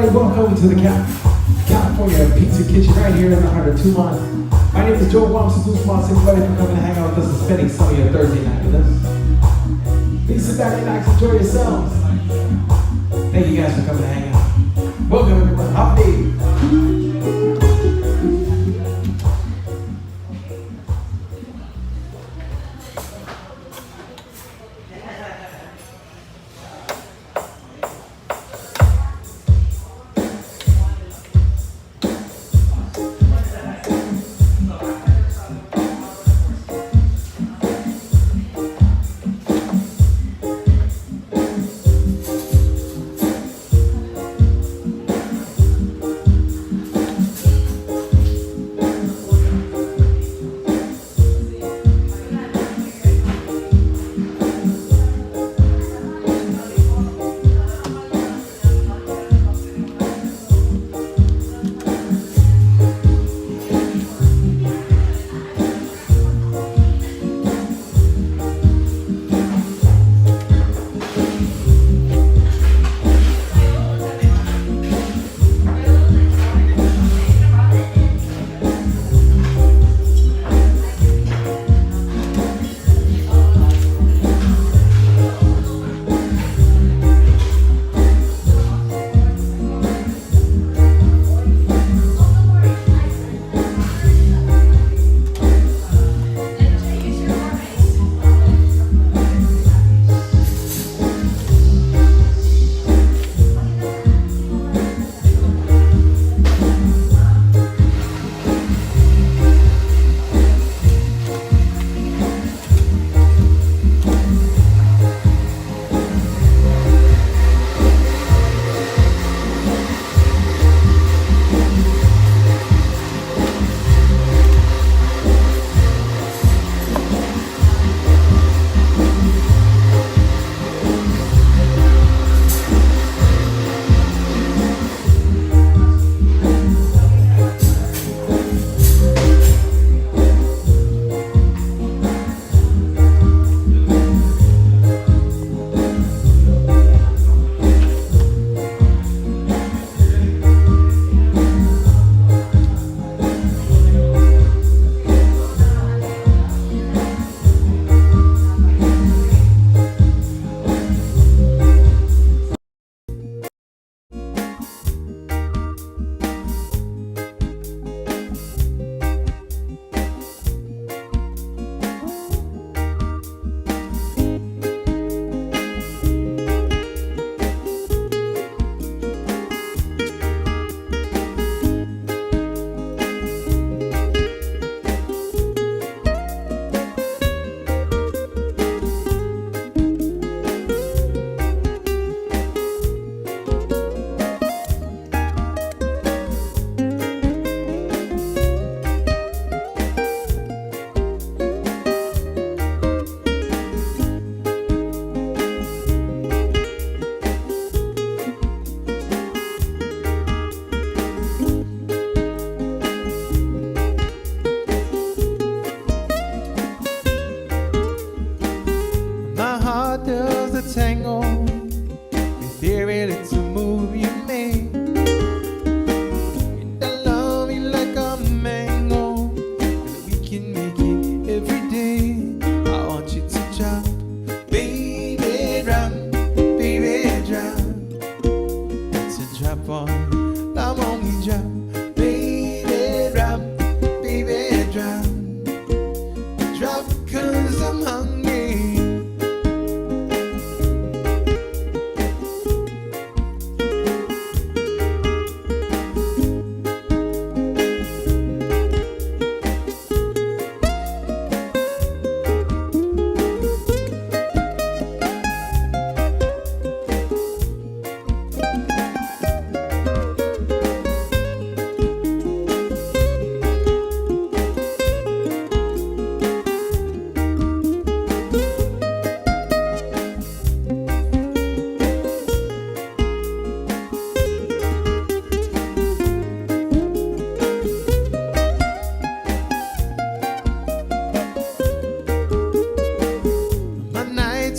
everybody, welcome to the California Pizza Kitchen right here in the heart of Tumon. My name is Joe Wamsa Thanks everybody for coming to hang out with us and spending some of your Thursday night with us. Please sit back, relax, enjoy yourselves. Thank you guys for coming to hang out. Welcome everyone. Hop Dave. Tango, if you're ready to move, you may. And I love you like a mango, and we can make it every day. I want you to drop, baby, drop, baby, drop. It's a drop on, I'm only drop, baby, drop, baby, drop. Drop 'cause I'm hungry.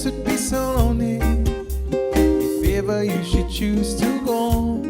Would be so lonely if ever you should choose to go.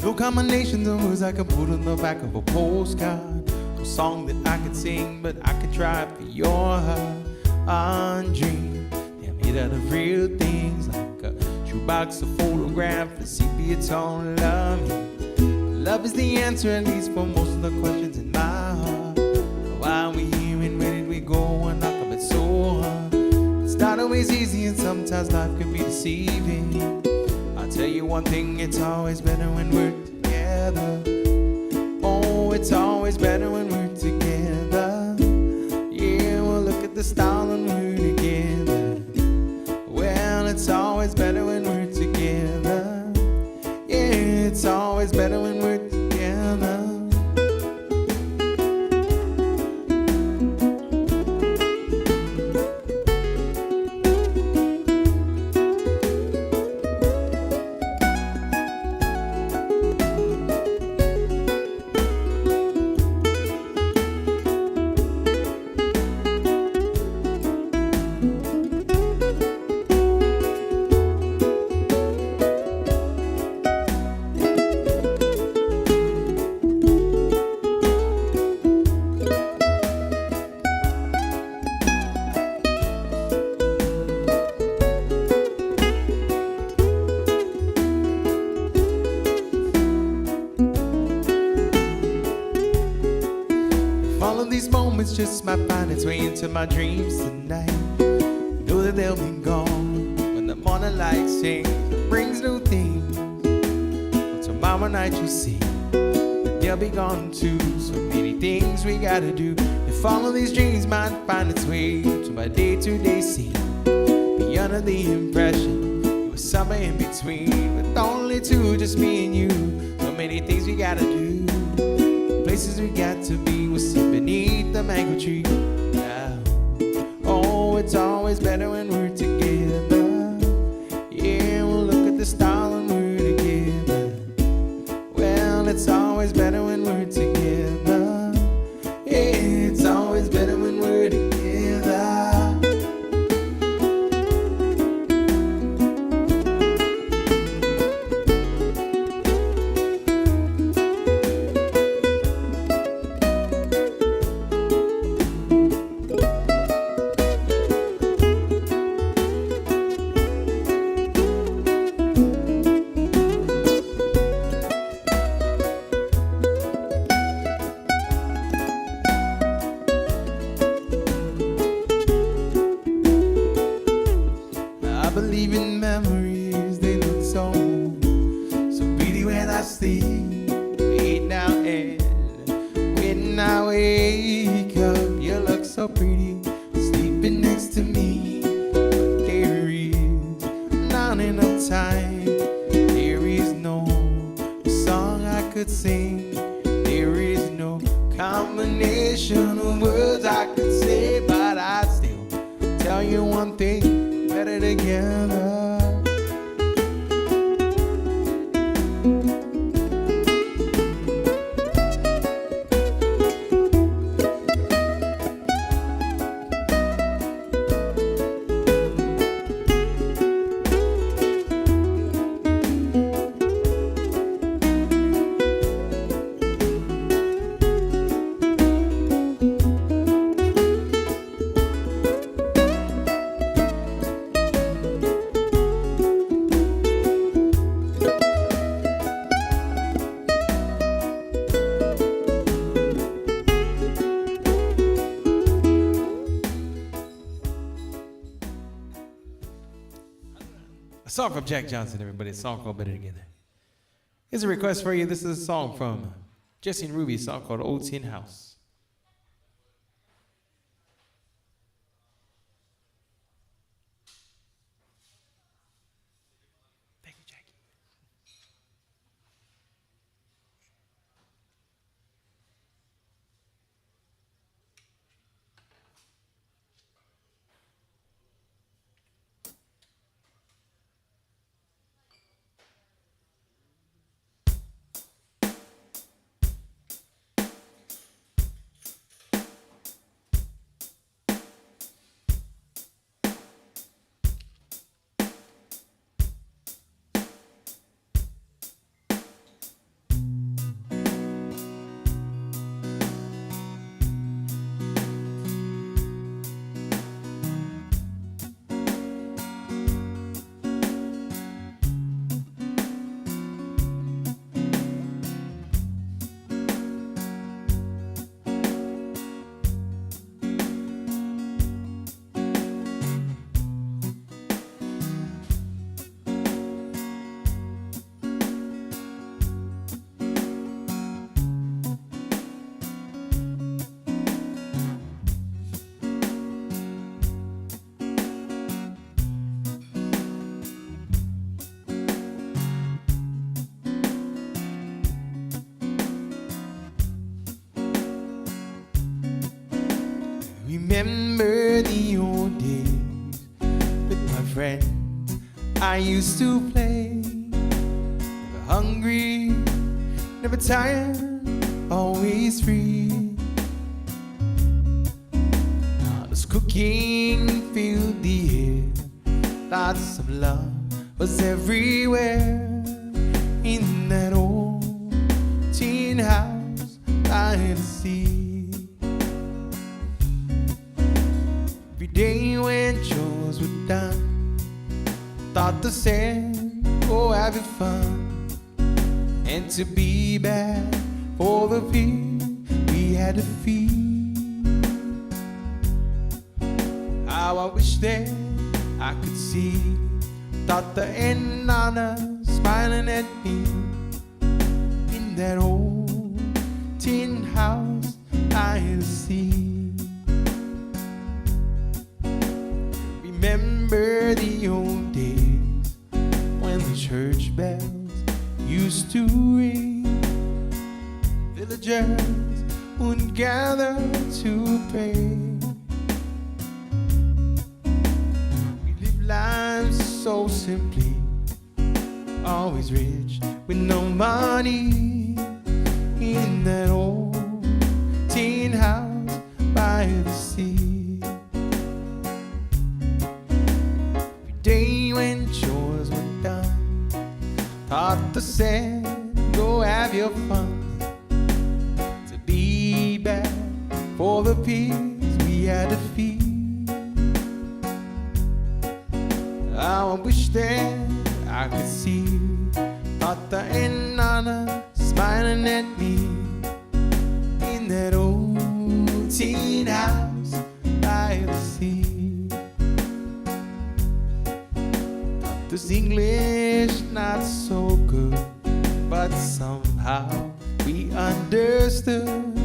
No combinations of words I could put on the back of a postcard. No song that I could sing, but I could try for your heart. On dream, they're made out of real things, like a shoebox, a photograph, a sepia tone. Love is the answer, at least for most of the questions in my heart. Why are we here and where did we go? I knock up it so hard. It's not always easy and sometimes life can be deceiving. I'll tell you one thing, it's always better when we're together. Oh, it's always better when we're together. Yeah, we'll look at the stars when we're together. Well, it's always better when we're together. Yeah, it's always better when we're together. All of these moments just might find its way into my dreams tonight. Know that they'll be gone when the morning light sings. It brings new things. But tomorrow night you see that they'll be gone too. So many things we gotta do. If all of these dreams might find its way to my day-to-day scene, be under the impression it was somewhere in between, with only two, just me and you. So many things we gotta do. Places we got to be, we'll sit beneath the mango tree. Yeah. Oh, it's always better when we're together. Yeah, we'll look at the stars when we're together. Well, it's always better when we're together. Yeah, it's always better when we're together. I believe in memories, they look so pretty when I sleep. Wait now and when I wake up, you look so pretty, sleeping next to me. But there is not enough time, there is no song I could sing, there is no combination of words I could say, but I'd still tell you one thing, better together. A song from Jack Johnson, everybody. A song called Better Together. Here's a request for you. This is a song from Jesse and Ruby, a song called Old Tin House. Thank you, Jackie. remember the old days with my friends I used to play. Never hungry, never tired, always free. Honest cooking filled the air, lots of love was everywhere. In that old tin house by the sea. Every day when chores were done, thought to say, go have your fun, and to be back for the pigs we had to feed. How I wish that I could see, thought the end on us smiling at me in that old tin house by the sea. Remember the old days when the church bells used to ring. Villagers would gather to pray. We lived lives so simply, always rich with no money, in that old tin house by the sea. Every day when chores were done, thought to say, go have your fun, to be back for the pigs we had to feed. How I wish that I could see, thought the end on her smiling at me in that old tin house by the sea. Thought this English not so good, but somehow we understood.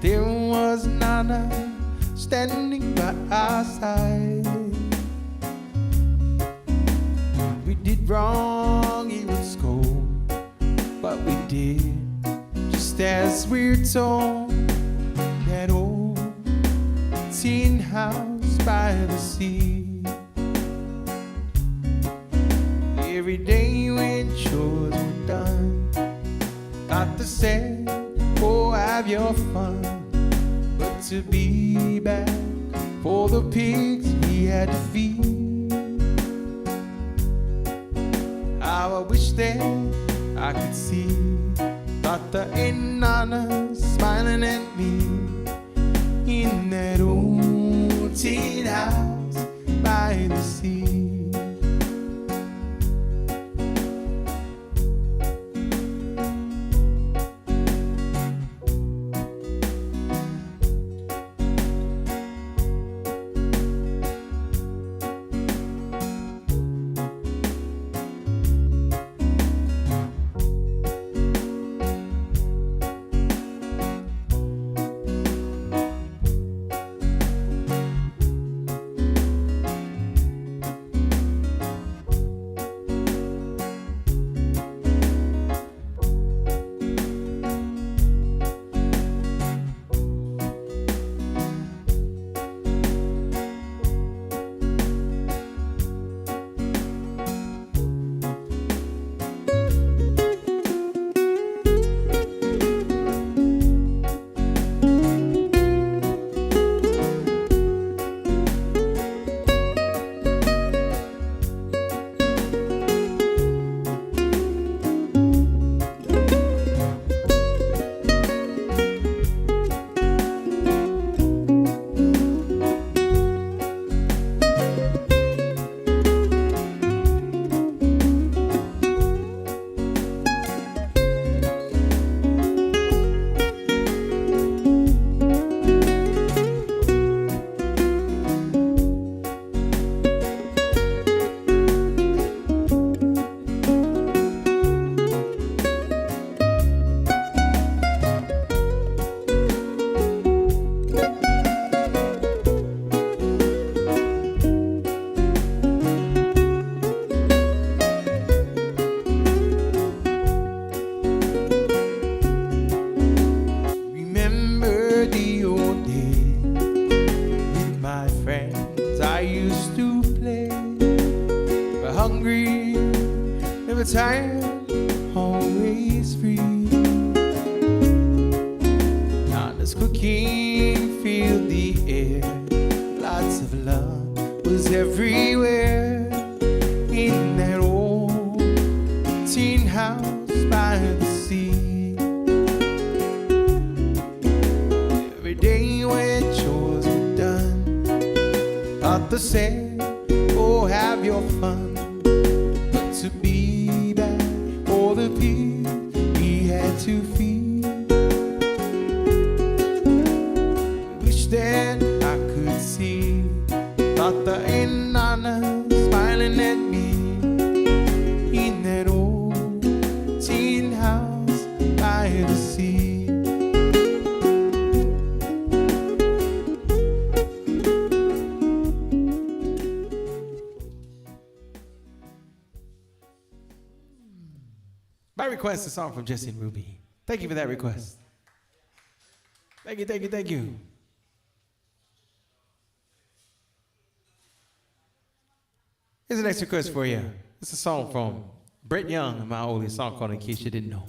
There was Nana standing by our side. Did wrong, he would scold, but we did just as we're told. That old tin house by the sea. Every day when chores were done, thought to say, oh, have your fun, but to be back for the pigs we had to feed. How I wish that I could see, thought the end on us smiling at me in that old tin house by the sea. always free. Not as cooking filled the air, lots of love was everywhere in that old tin house by the sea. Every day when chores were done, Arthur said, "Oh, have your fun." But to be back for the pigs he had to feed, wish that I could see Arthur and Anna smiling at me in that old tin house by the sea. By request, a song from Jesse and Ruby. Thank you for that request. Thank you, thank you, thank you. Here's the next request for you. It's a song from Brett Young and my oldest song called In Case You Didn't Know.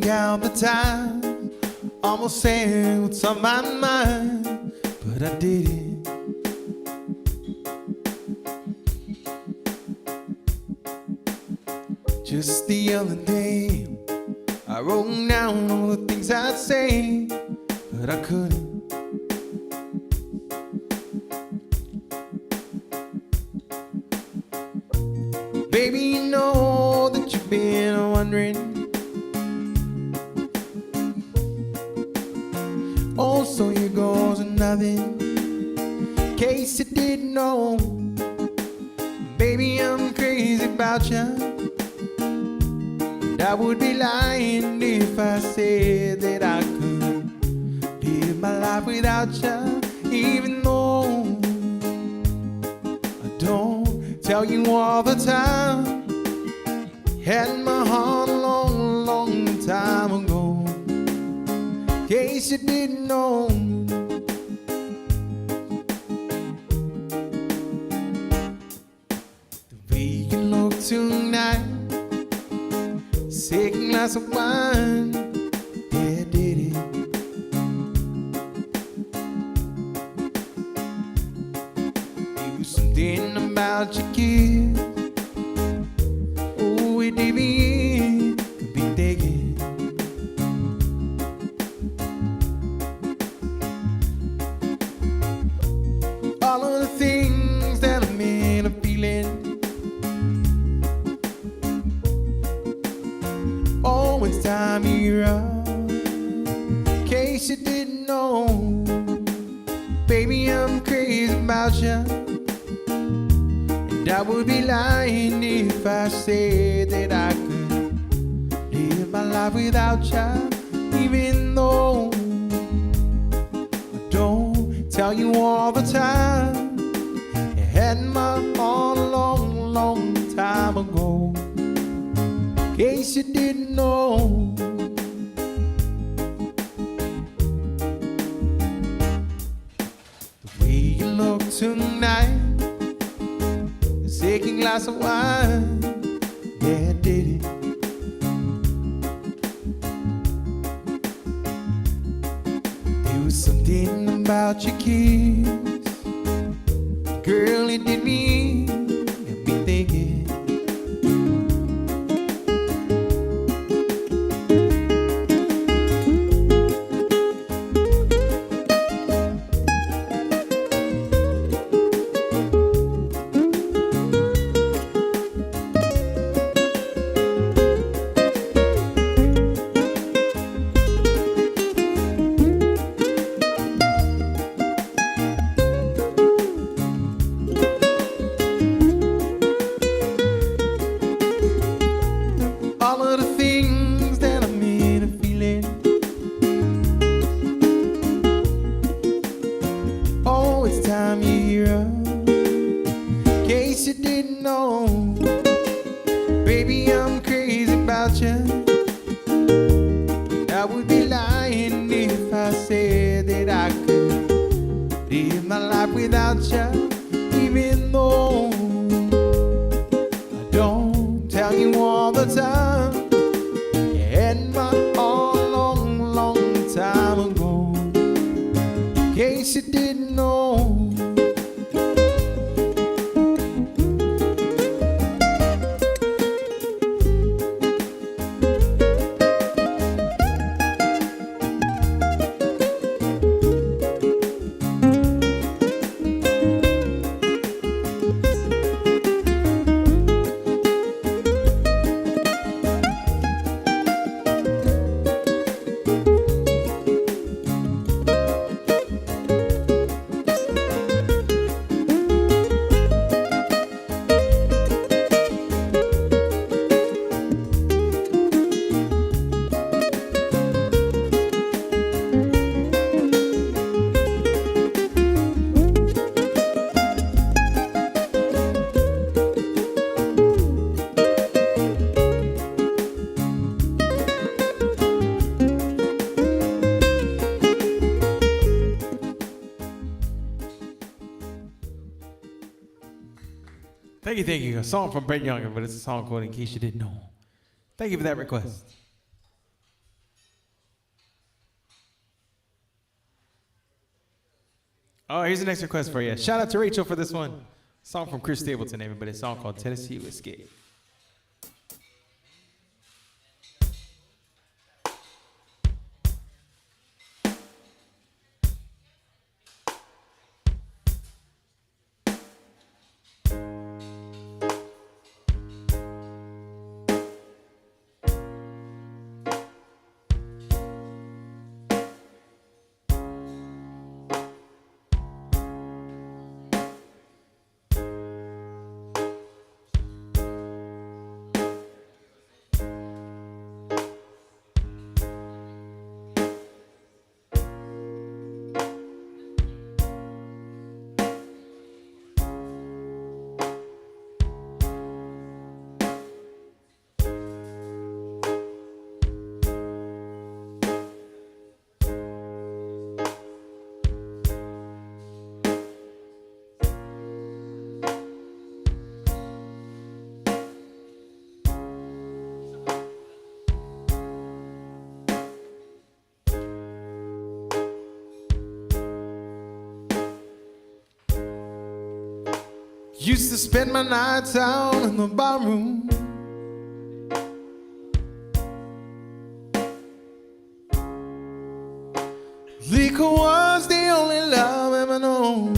Count the time, almost said what's on my mind, but I didn't. Just the other day, I wrote down all the things I'd say, but I couldn't. Baby, you know that you've been wondering. Oh, so you goes nothing. In case you didn't know, baby, I'm crazy about you. And I would be lying if I said that I could live my life without you. Even though I don't tell you all the time, had my heart a long, long time ago. In case you didn't know, the way you look tonight. Second glass of wine, yeah, did it. It was something about your kiss. Oh, it did me in, be thinking. All of the things that I made a feeling. Oh, it's time you're up. In case you didn't know, baby, I'm crazy about you. And I would be lying if I said that I could live my life without you. Even though I don't tell you all the time, you had my heart a long, long time ago. In case you didn't know, the way you look tonight, the second glass of wine, yeah, did it. There was something about your kiss, girl, it did me thinking. All of the things that I made a feeling. Oh, it's time you're up. In case you didn't know, baby, I'm crazy about you. I would be lying if I said that I could live my life without you. Even though I don't tell you all the time, you had my heart a long, long time ago. In case you didn't know, thank you. A song from Brett Younger, but it's a song called In Case You Didn't Know. Thank you for that request. Oh, here's the next request for you. Shout out to Rachel for this one. Song from Chris Stapleton, everybody. A song called Tennessee Whiskey. Used to spend my nights out in the barroom. Liquor was the only love I ever known.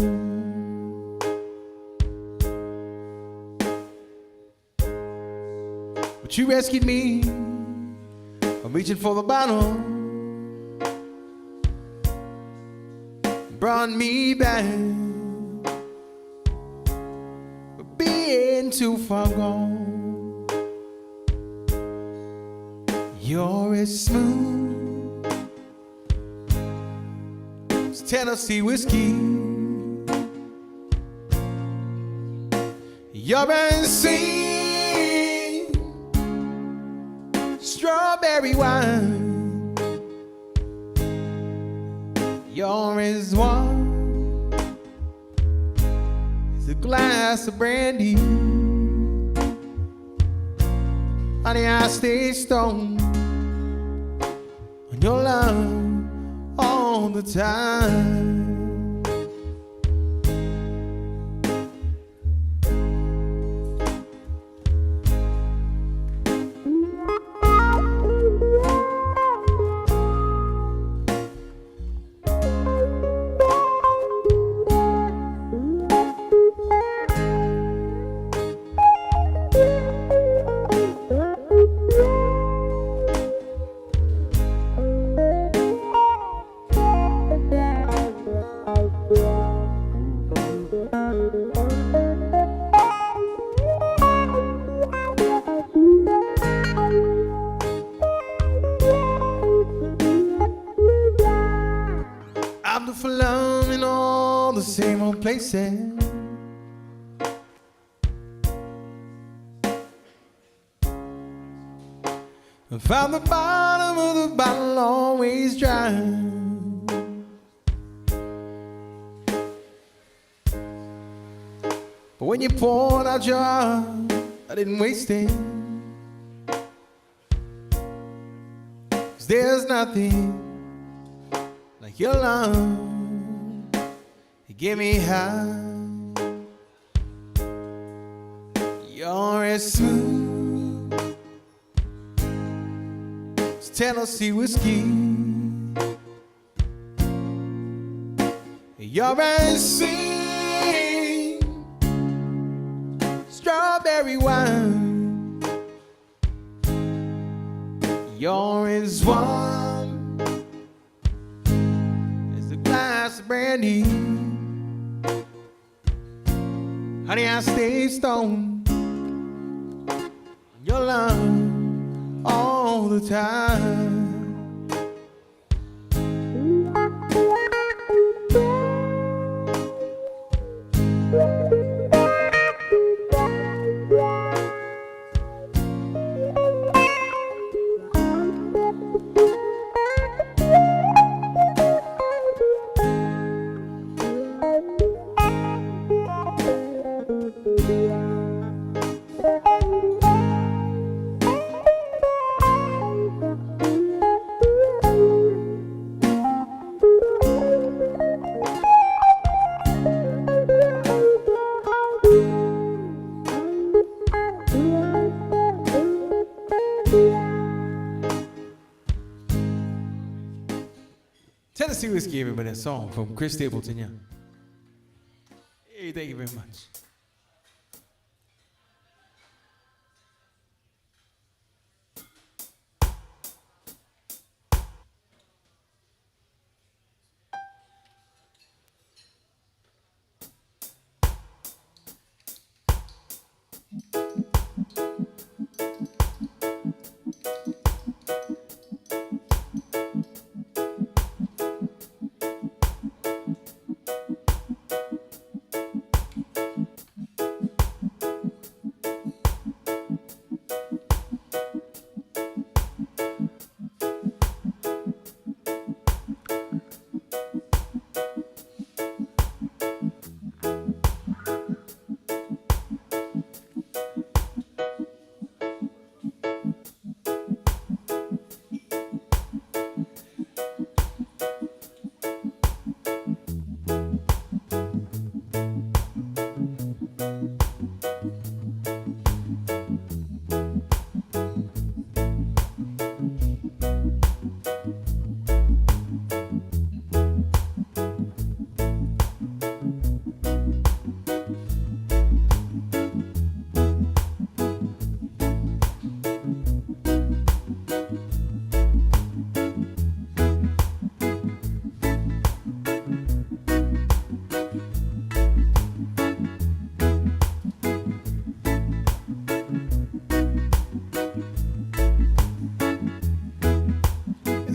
But you rescued me. I'm reaching for the bottle. Brought me back. But being too far gone. You're as smooth as Tennessee whiskey. You're as sweet strawberry wine. You're as warm as a glass of brandy. Honey, I stay stoned on your love all the time. I'm looking for love in all the same old places. I found the bottom of the bottle always dry. But when you poured out your heart, I didn't waste it. 'Cause there's nothing like your love. You give me high. You're as smooth as Tennessee whiskey. You're as sweet strawberry wine. You're as warm as a glass of brandy. Honey, I stay stoned on your love all the time. Tennessee Whiskey, everybody, a song from Chris Stapleton, yeah. Hey, thank you very much.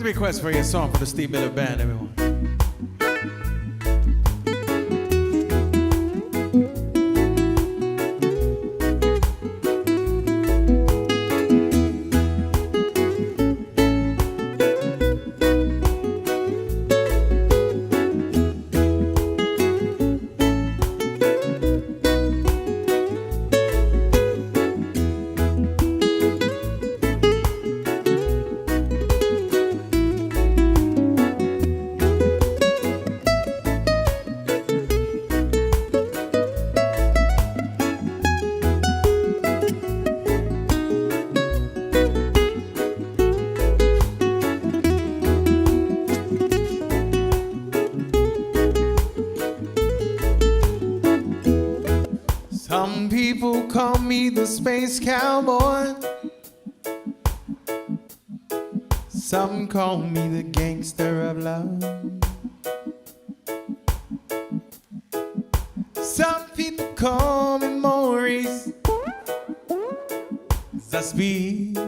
request for your song for the Steve Miller Band, everyone. Some people call me the space cowboy. Some call me the gangster of love. Some people call me Maurice. As I speak,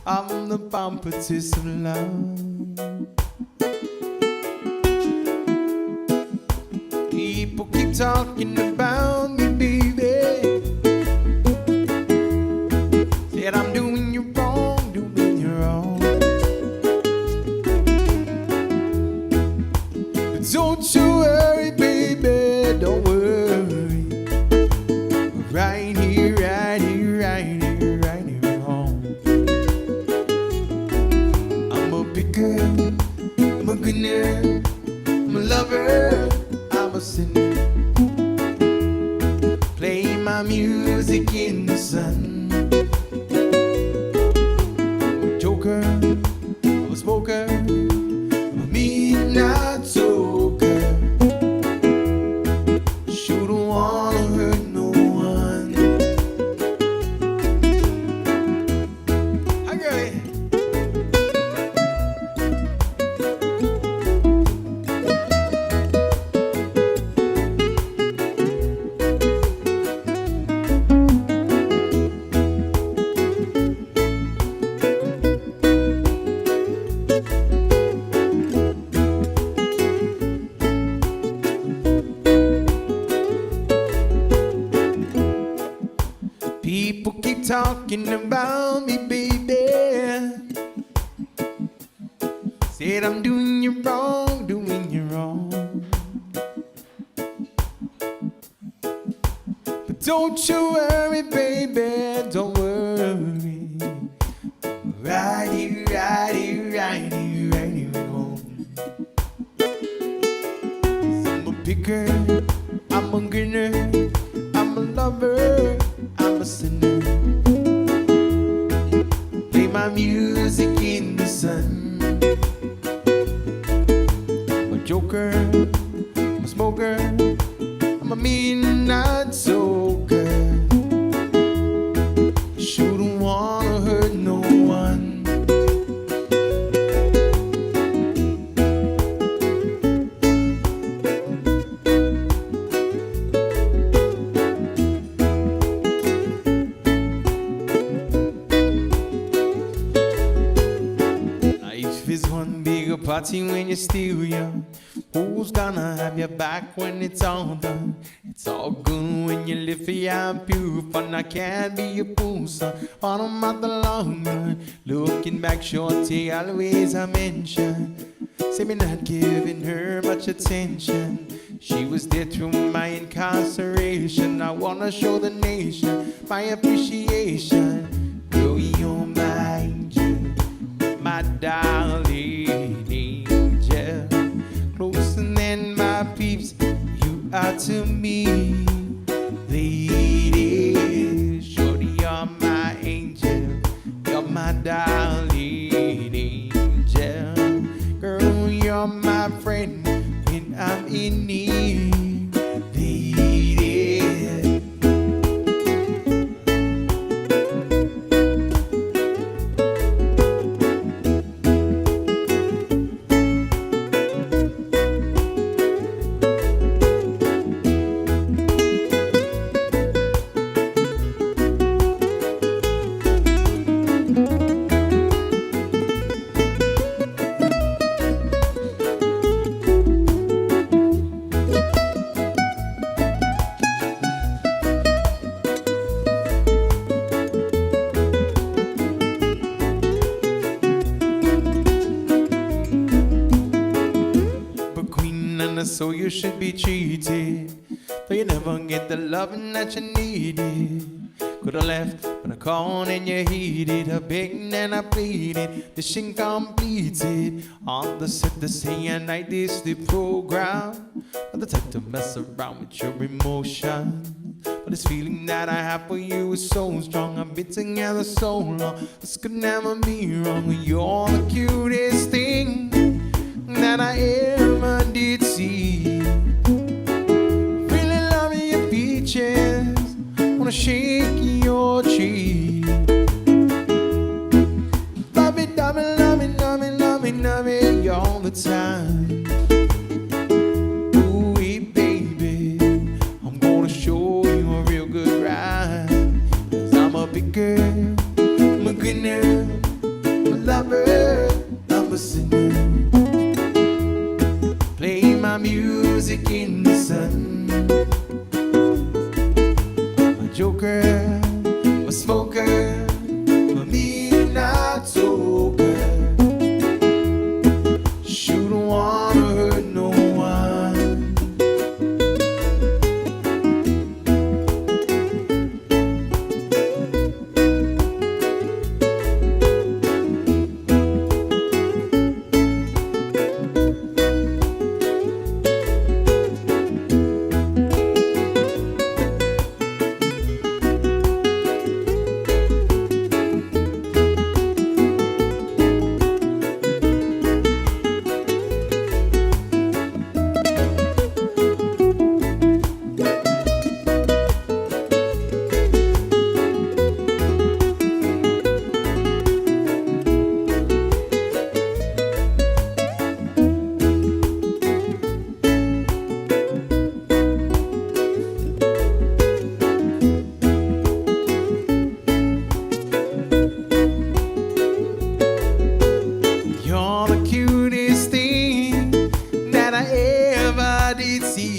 I'm the impetus of love. People keep talking about me, baby. Said I'm doing you wrong, doing you wrong. But don't you worry, baby, don't worry. Right here, right here, right here, right here at home. I'm a picker, I'm a winner, I'm a lover, I'm a sinner. Play my music in the sun. Joker, I'm a smoker, I'm a midnight toker. Sure don't wanna hurt no one. Hi, girlie. People keep talking about me, baby. Said I'm doing you wrong, doing you wrong. But don't you worry, baby, don't worry. Right here, right here, right here, right here at home. I'm a picker, I'm a grinner, I'm a lover, I'm a sinner. Play my music in the sun. I'm a joker, I'm a smoker, I'm a midnight toker. Shouldn't wanna hurt no one. Life is one bigger party when you're still young. Who's gonna have your back when it's all done? It's all good when you live for your pure fun. I can't be a fool, son, on a mother long run. Looking back, shorty, always I mention. Say me not giving her much attention. She was there through my incarceration. I wanna show the nation my appreciation. Girl, you're my angel, my darling angel. Closer than my peeps, you are to me. Lady, shorty, you're my angel, you're my darling angel. Girl, you're my friend when I'm in need. Lady. so you should be treated. But you never get the loving that you needed. Could've left, but I called and you heeded. I begged and I pleaded, mission completed. On the set to say a night is the program. Not the type to mess around with your emotion. But this feeling that I have for you is so strong. I've been together so long, this could never be wrong. You're the cutest thing that I ever did see. Really love your features, wanna shake your cheek. Love me, love me, love me, love me, love me, love me all the time. Ooh, baby, I'm gonna show you a real good ride. 'Cause I'm a big girl, I'm a good girl, I'm a lover, I'm a sinner. Play my music in the sun. My joker, my smoker, my midnight toker. Shouldn't wanna hurt no one.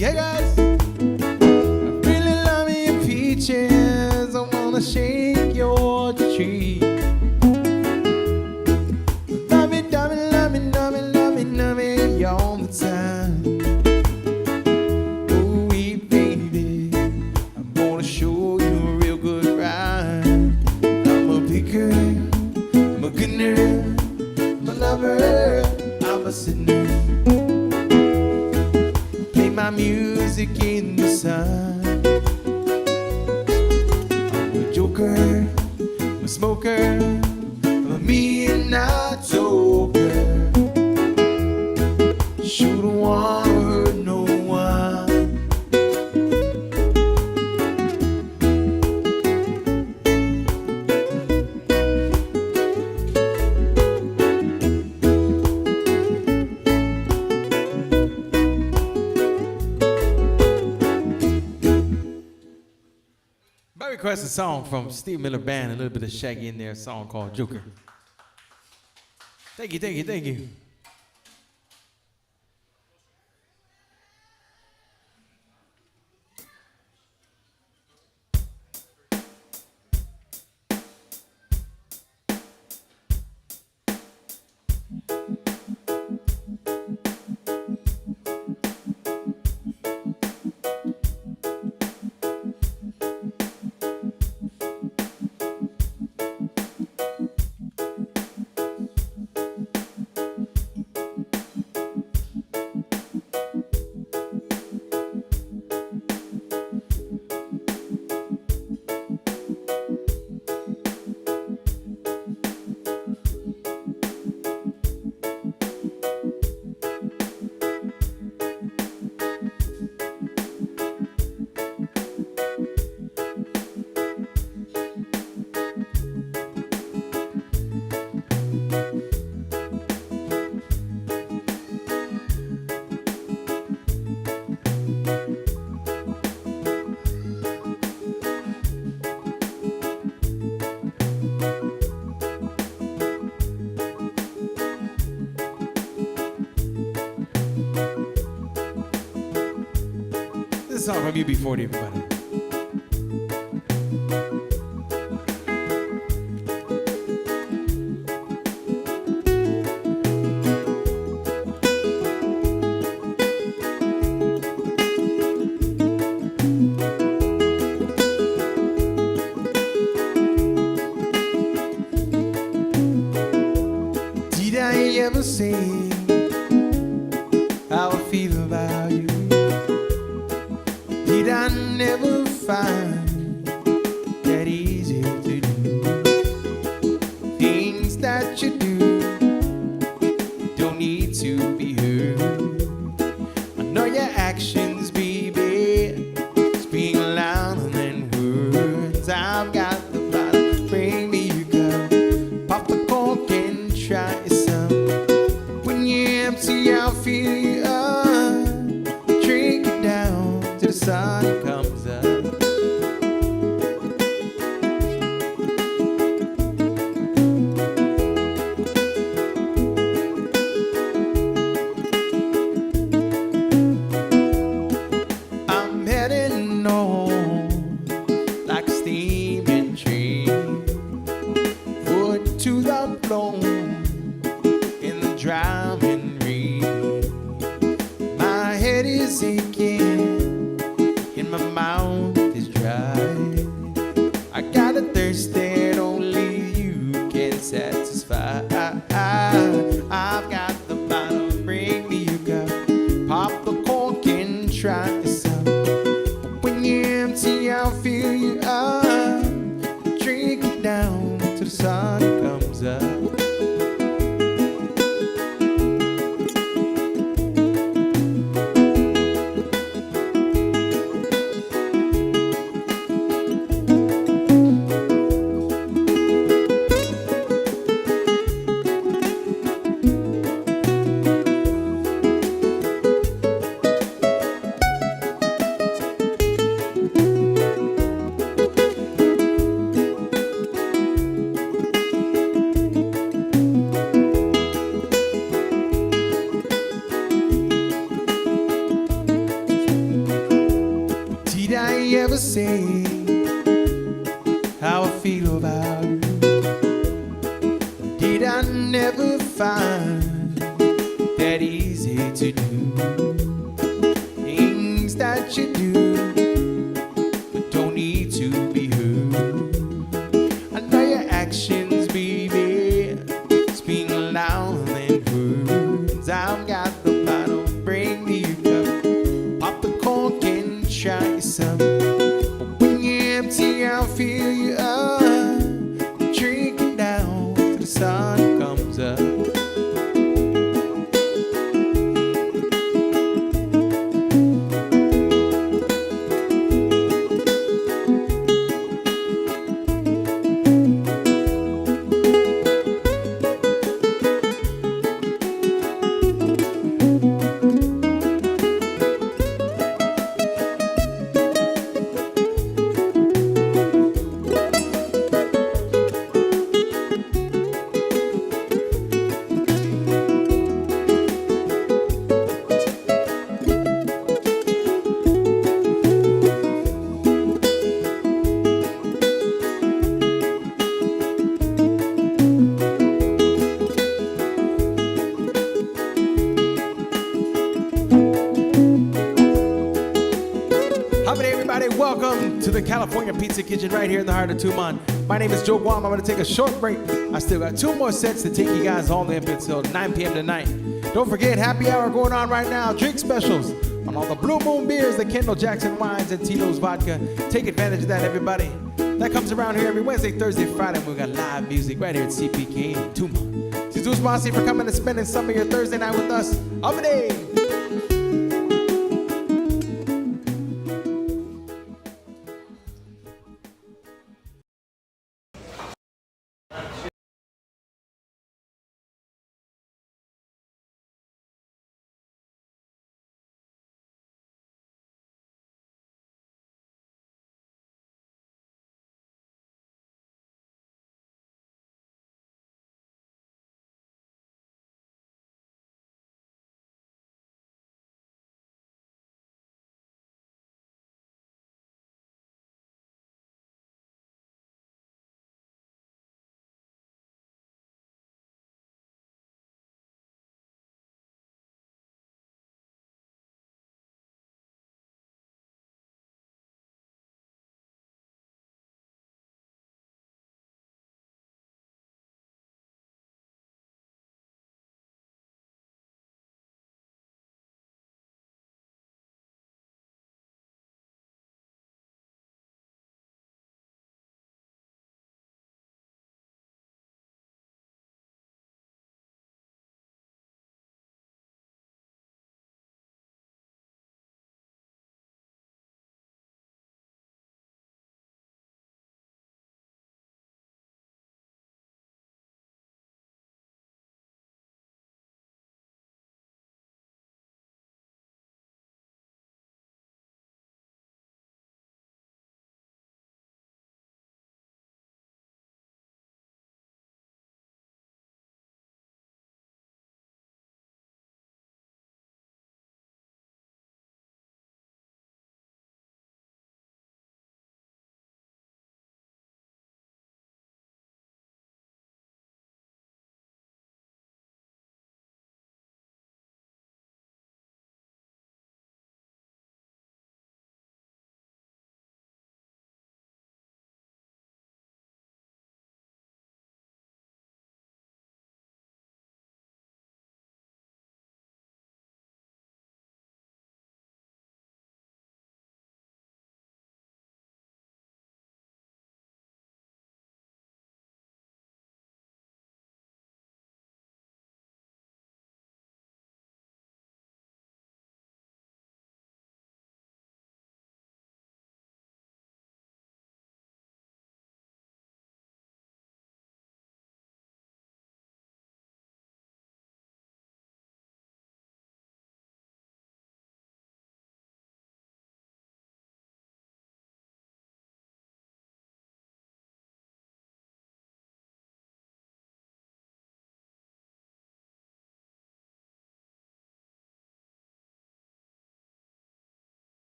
Hey guys, I really love your peaches. I wanna shake your cheek. Love me, love me, love me, love me, love me, love me all the time. Ooh, baby, I'm gonna show you a real good ride. I'm a big girl, I'm a good girl, I'm a lover, I'm a sinner. My music in the sun. I'm a joker, I'm a smoker, I'm a midnight toker. Shouldn't wanna hurt no one. I request a song from Steve Miller Band, a little bit of Shaggy in there, a song called Joker. Thank you, thank you, thank you. This is a song from UB40, everybody. ever say how I feel about you? Did I never find that easy to do? Things that you do don't need to be heard. I know your actions, baby, speak louder than words. I've got the bottle, bring me your cup. Pop the cork and try some. When you're empty, I'll fill you up. Drink it down till the sun comes up. I'm heading on like a steaming train, foot to the floor in the driving rain. My head is aching and my mouth is dry. I got a thirst that only you can satisfy. I've got the bottle, bring me a cup. Pop the cork and try some. When you're empty, I'll fill you up. Drink it down till the sun comes up. Did I ever say how I feel about you? Did I never find that easy to do? Things that you do but don't need to be heard. I know your actions, baby, speak louder than words. I've got the bottle, bring me a cup. Pop the cork and try some. When you're empty, I'll fill you up. Drink it down till the sun comes up. How about everybody? Welcome to the California Pizza Kitchen right here in the heart of Tumon. My name is Joe Guam. I'm going to take a short break. I still got 2 more sets to take you guys all the way up until 9 p.m. tonight. Don't forget, happy hour going on right now. Drink specials on all the Blue Moon beers, the Kendall Jackson wines, and Tito's vodka. Take advantage of that, everybody. That comes around here every Wednesday, Thursday, Friday. And we got live music right here at CPK in Tumon. Jesus Masi for coming and spending some of your Thursday night with us. Abade!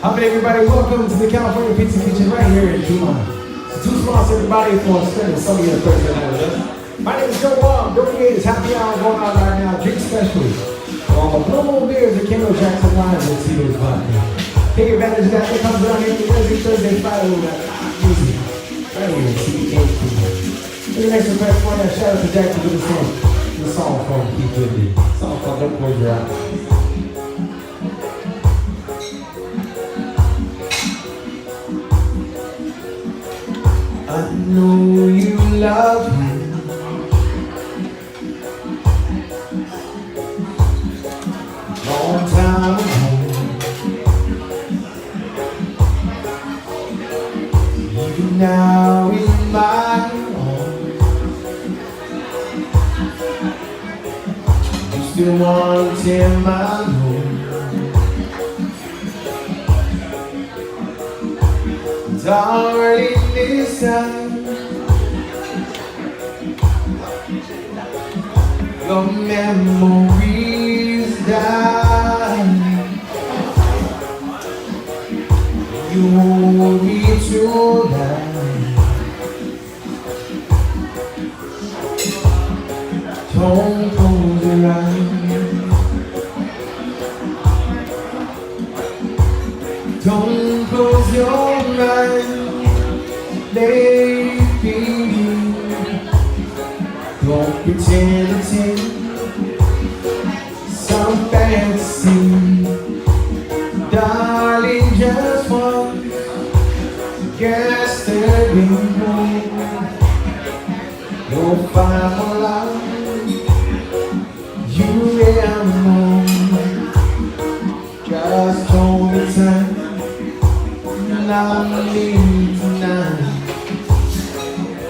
How many everybody welcome to the California Pizza Kitchen right here in Dumont. So 2 Smalls everybody for spending some of your Thursday night with us. My name is Joe Wong. Don't forget it's happy hour going on right now. Drink specially. For all the Blue Moon beers and Kendall Jackson wines and Tito's vodka. Take advantage of that. It comes around here Wednesday, Thursday, Friday. We got music right here at CBA. The next request for that, shout out to Jackson with the song from Keith Whitley. Song called Don't Close Your Eyes. I know you love me. Long time ago. Even now in my arms, you still want to tear my home. Darling, this time your memories die. You hold me tonight. Don't close your eyes. Don't close your eyes. Lady, don't pretend it's some fantasy. Darling, just one yesterday morning, you'll find my love. You and more. Just hold me tight. Love me tonight.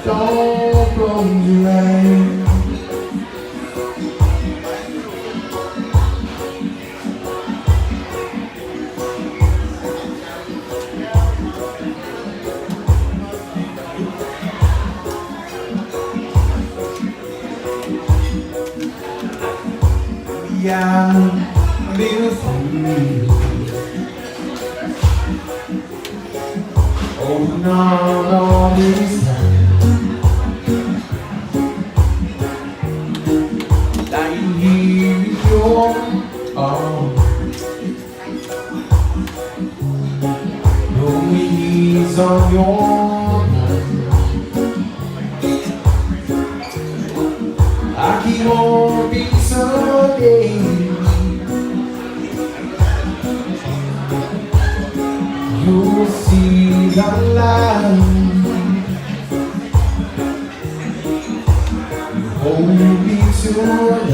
Don't close your eyes. I'm beautiful. Oh no, no, this time. Lying here in your arms, no knees on your mind. I keep on being someday. You'll see the light. Hold me tonight.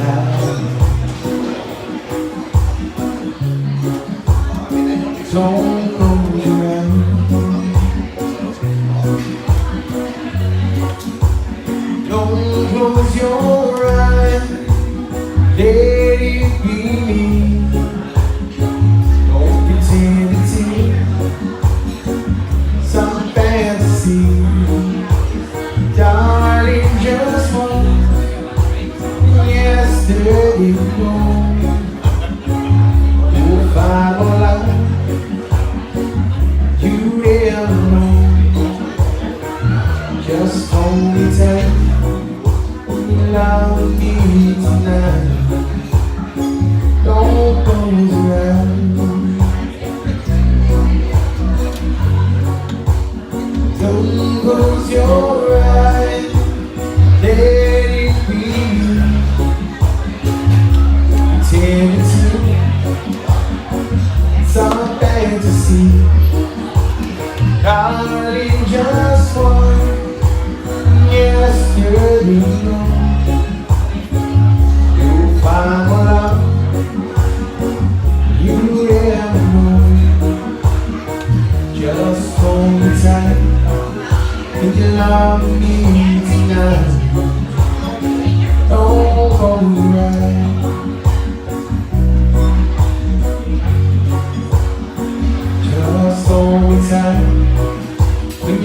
Don't close your eyes. Don't close your eyes. Let it be me. Don't pretend it's some fantasy. Darling, just one yesterday morning, you'll find my life. You never know. Just hold me tight. Love me tonight. Don't close your eyes. Don't close your eyes. Let it be. Pretend it's you. Some fantasy. Darling, just one yesterday morning. You'll find my love. You never know. Just hold me tight. And you love me tonight. Don't hold me right. Just hold me tight. And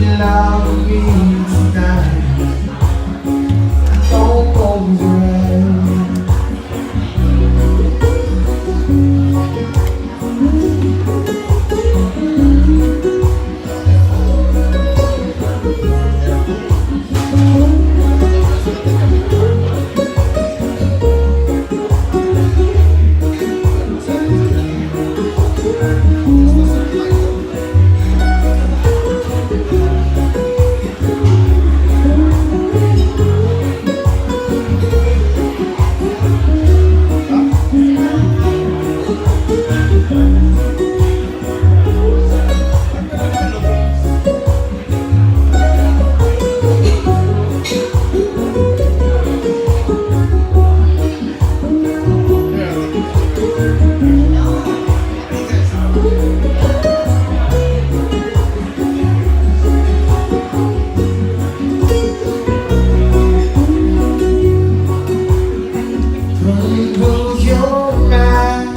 Close your mind,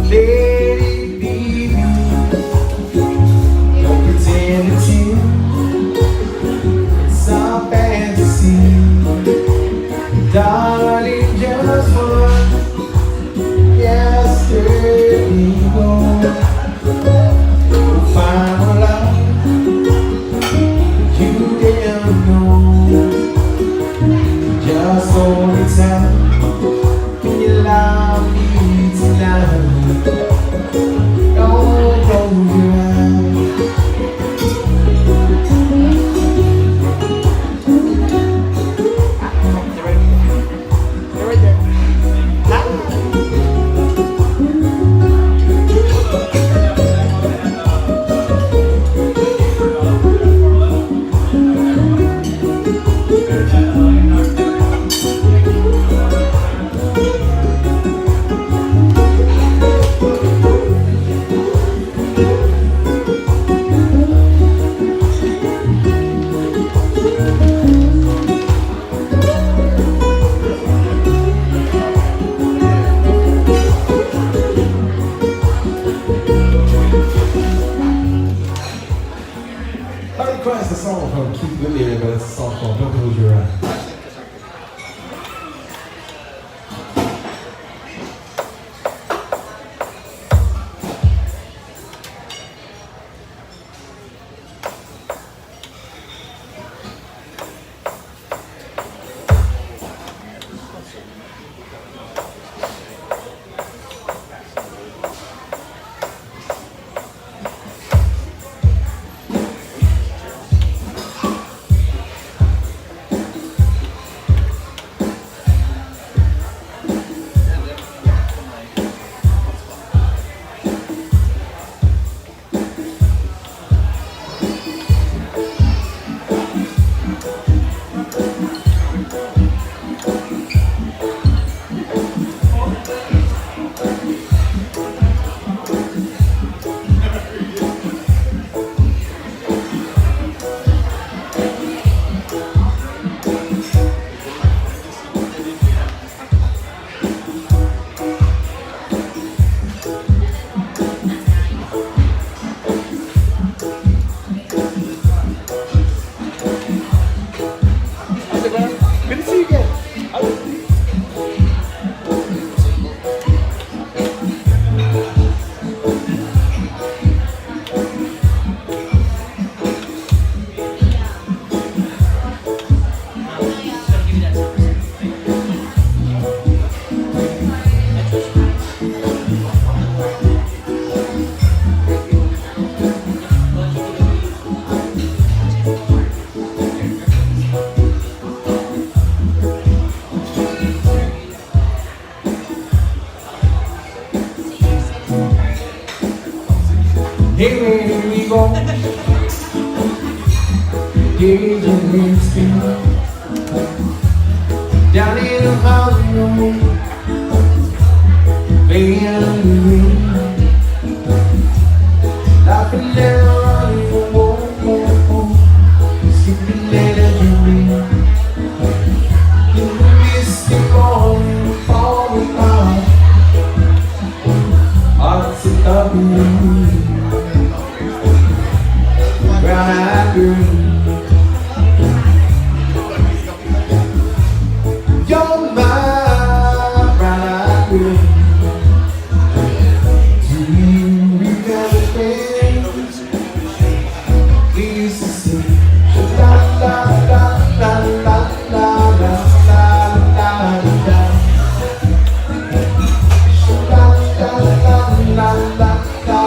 let it be me. Don't pretend it's you, it's all fantasy. Darling, just one yesterday ago. Final love, you didn't know. Just hold it tight. Can you love me tonight? Don't close your eyes. They're right there. I request a song from Keith Whitney, but it's a song called Don't Close Your Eyes. Good to see you again. Here we go. Days and weeks down in the mountain, playing the wind, laughing and running, skipping and a dreaming. In the misty morning, falling out, hearts are thumping. Brown-eyed girl, you're my brown-eyed girl. Do you remember when we used to sing la la la la la la la la la la la la la la la.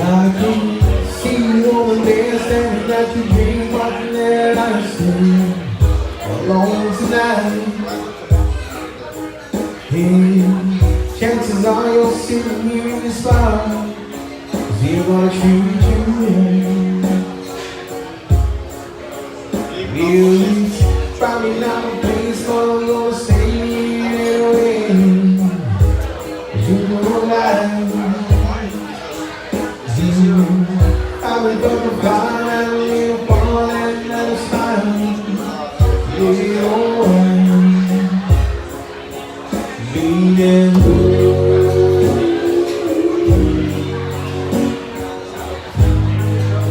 I can see you over there standing at your dream, watching that I see alone tonight. Hey, chances are you're sitting here in the spot, 'cause you're gonna treat you right. Really, probably not a place where you're gonna stay anyway. You know life. I wake up to find out a little fun and another smile. Yeah, alright. Being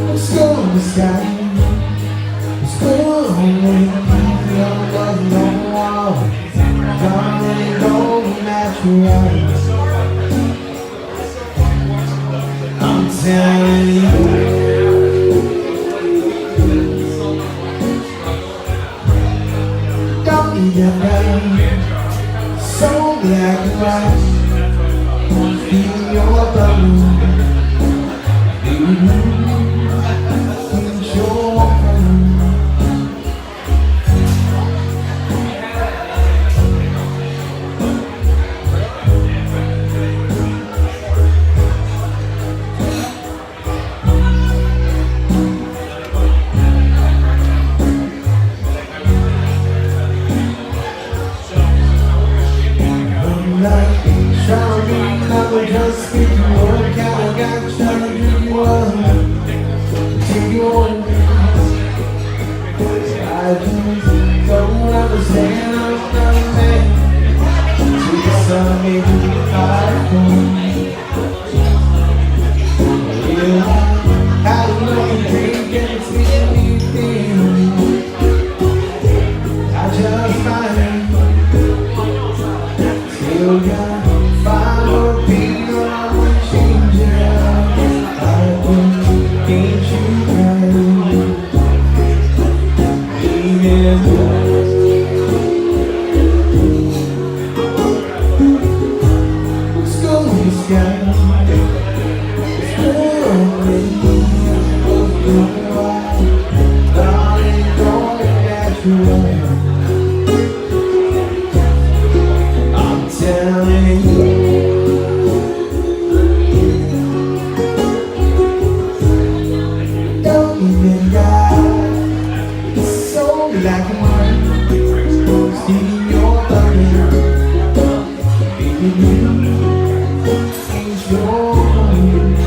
let's go in the sky. Let's go away. Young love, no one. Darling, don't match your eyes. I'm telling you. So black and white, feel your bubble, feel your bubble. Trying to be another, just get you work out. I got trying to give you up, take you on. I just don't understand, I'm not a man. To the sun, maybe I don't. How do you know you can't get to see anything? I'm telling you. Don't even die. It's so black and white. Stealing your thunder. Baby, you change your mind.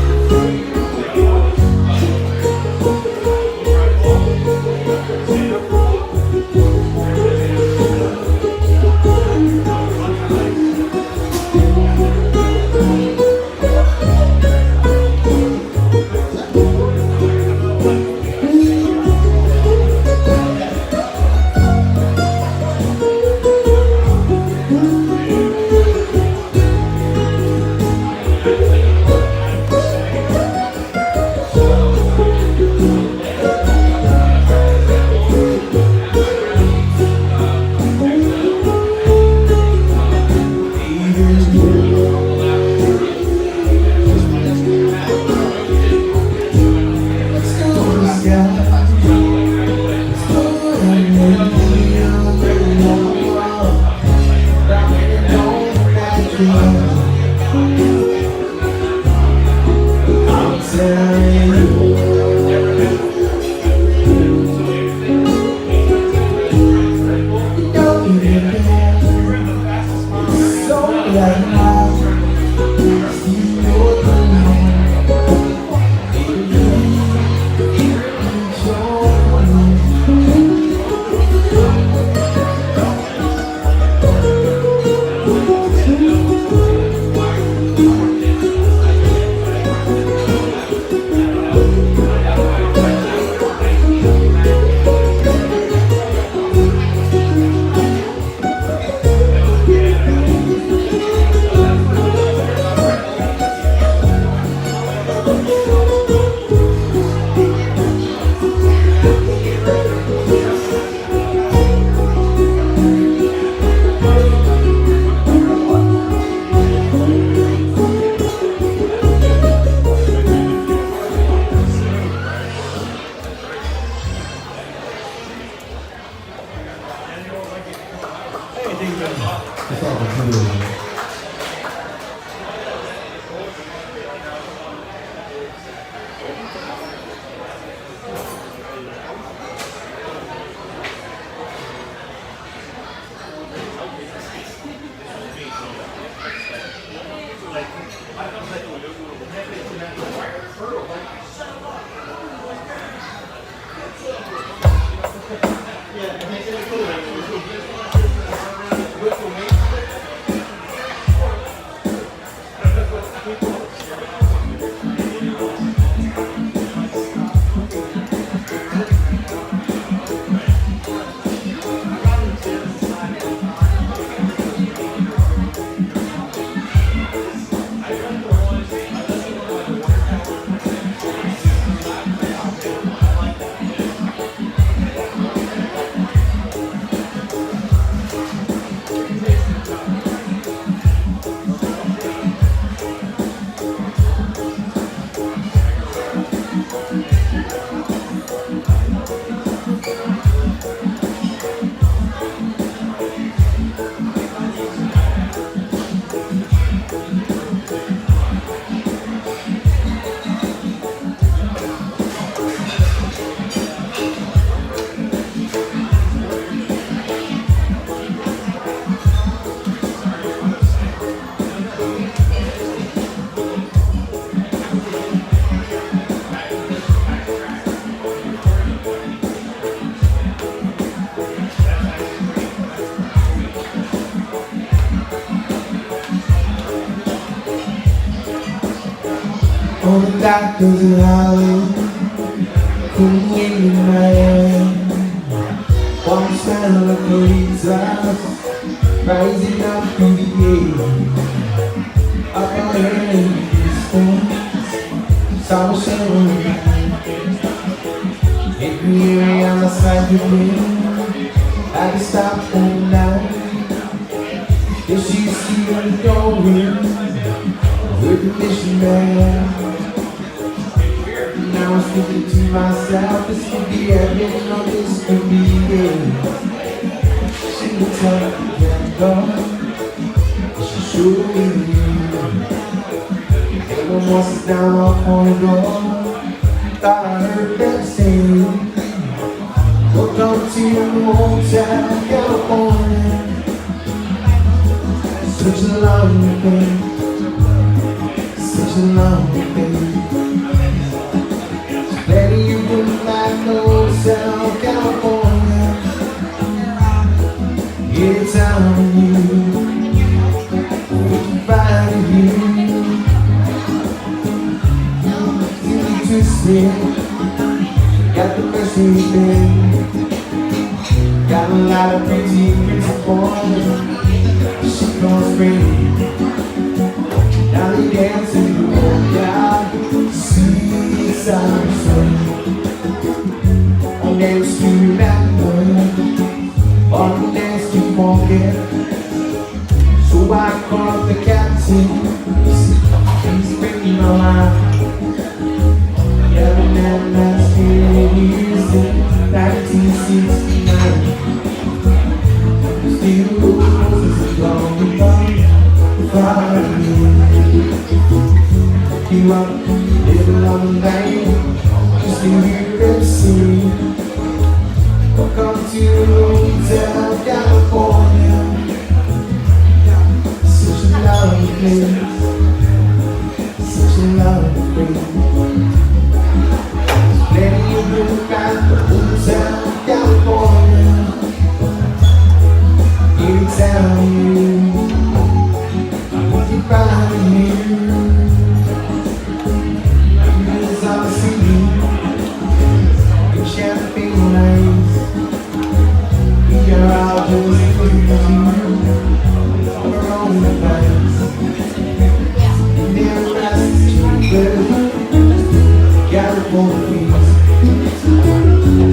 That's all I'm doing. All the doctors in Hollywood couldn't win in my hand. One smell of police rising up through the air. Up on the distance, saw a shadow. Hit me on the side of me. I can stop all night. If she's still going with the mission man. Now I'm speaking to myself. This could be heaven or this could be hell. She would tell me can't go. She showed me everyone wants us down our corridor. Thought I heard them say, welcome to Hotel California. Such a long day, such a long day. Letting you go back to Hotel California. It's on you, we can find you. You need to sleep, got the best thing. Got a lot of pretty boys. She goes free. Now they dance in the backyard. Seaside sun. On their street back on the dance to forget. So I called the captain. He's bringing my life. Yeah, the man that's feeling easy. 1969. Still roses are going by. You up, living on the night. You still hear them sing. Welcome to Hotel California. Such a lovely place. Such a lovely place. Letting you look back to Hotel California. You tell you what you find here. It's all singing in champagne nights. We are all just looking at you on our own advice. Never asked you, but got it for peace.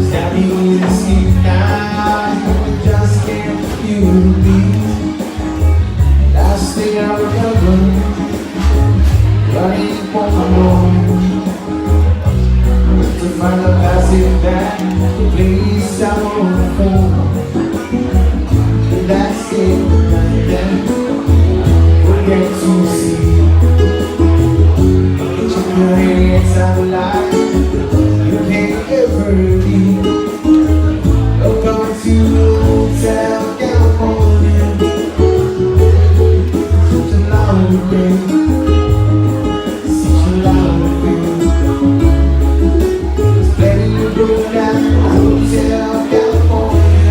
Standing in the street now, just can't you be. Last thing I remember, running for my home, to find a passage back, the place I wanna go. And that's it, right there, we'll get to see. Get your good hands out of life, you can't ever leave. Welcome to Hotel California. Such a long day, such a long day. It's letting you go down to Hotel California.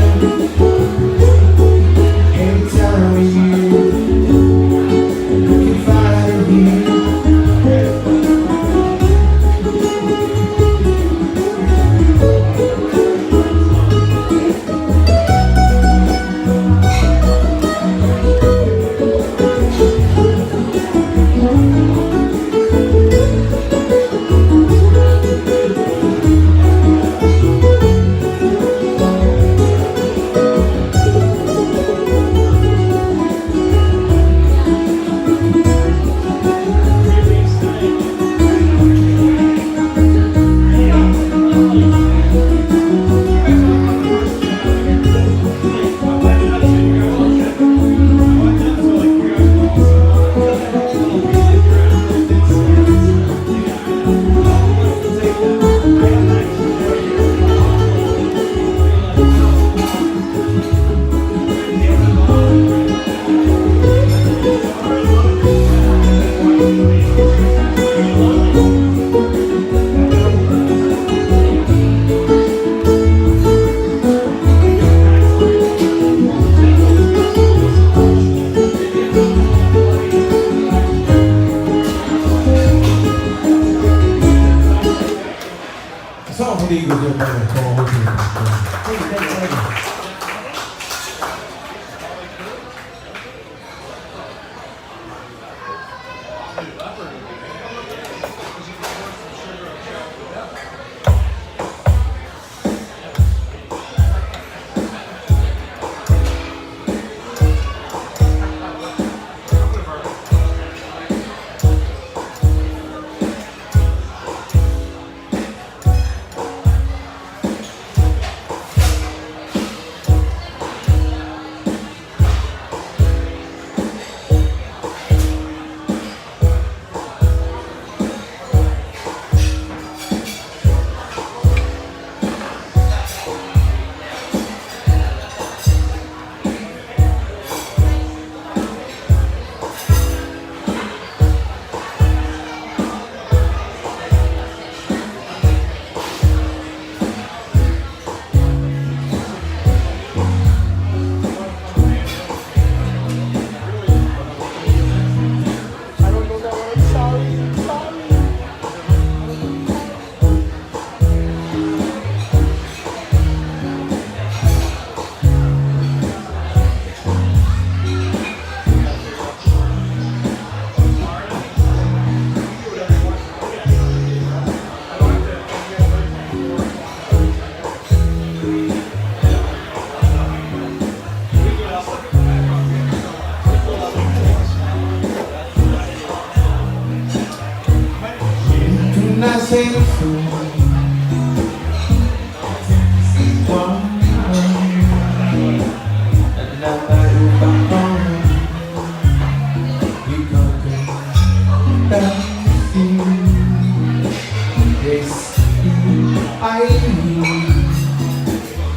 I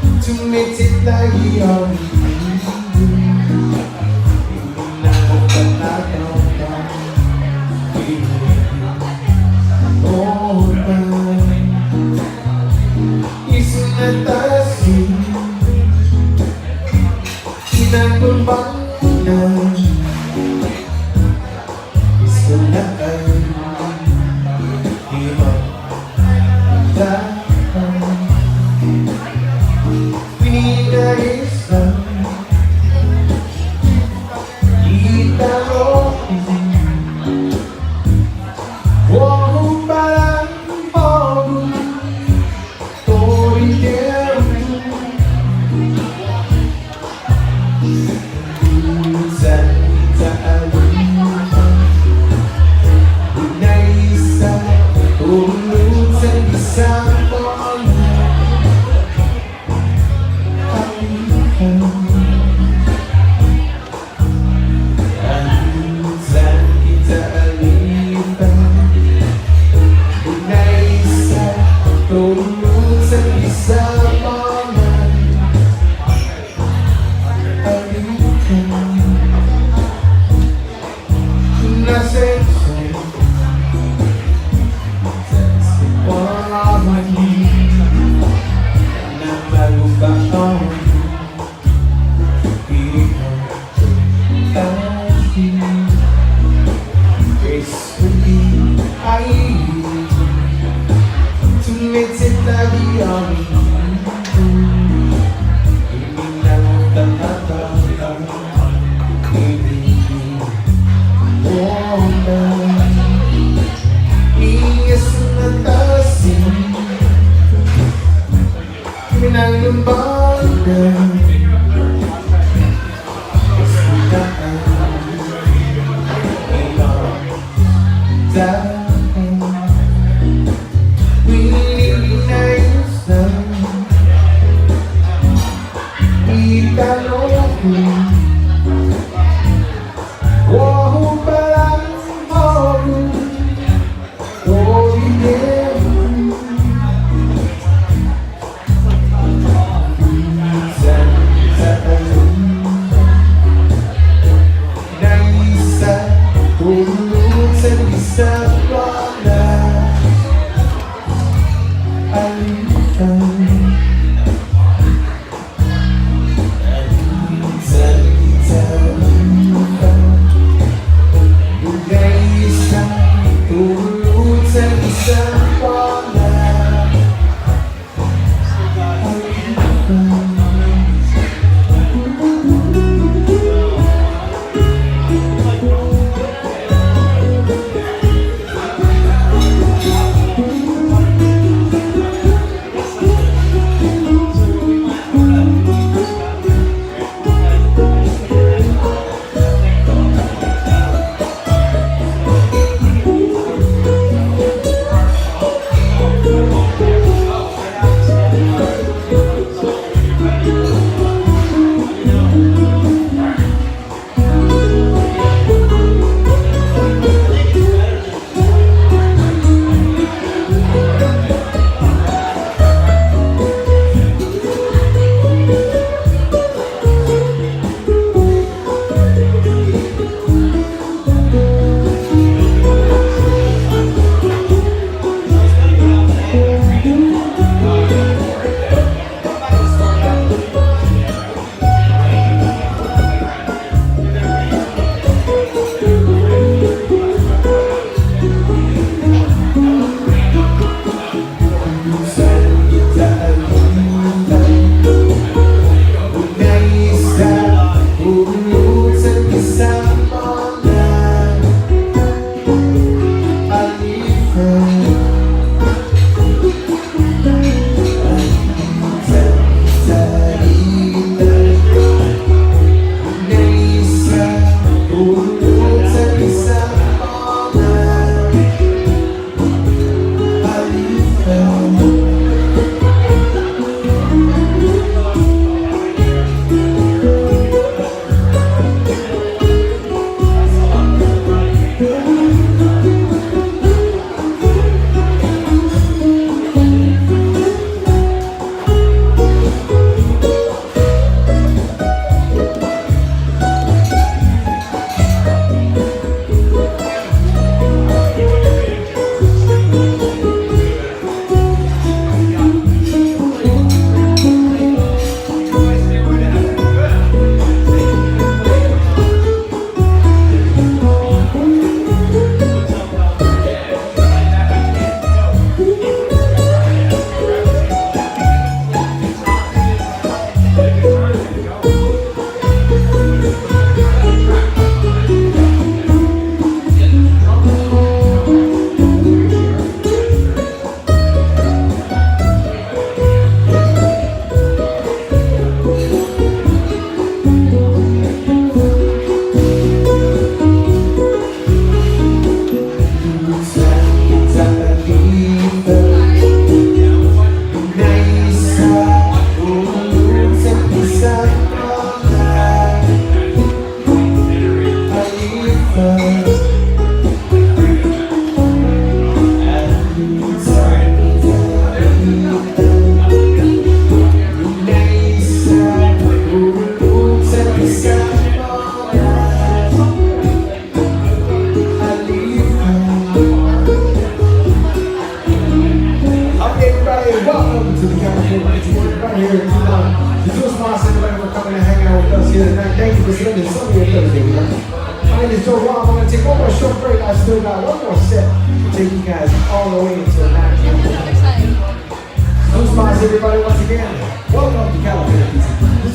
need to make it like you. us here tonight. Thank you for spending some of your Thursday with us. My name is Joe Rob. I'm going to take one more short break. I still got one more set to take you guys all the way until 9 p.m. Seduce Mods, everybody, once again. Welcome to California Pizza.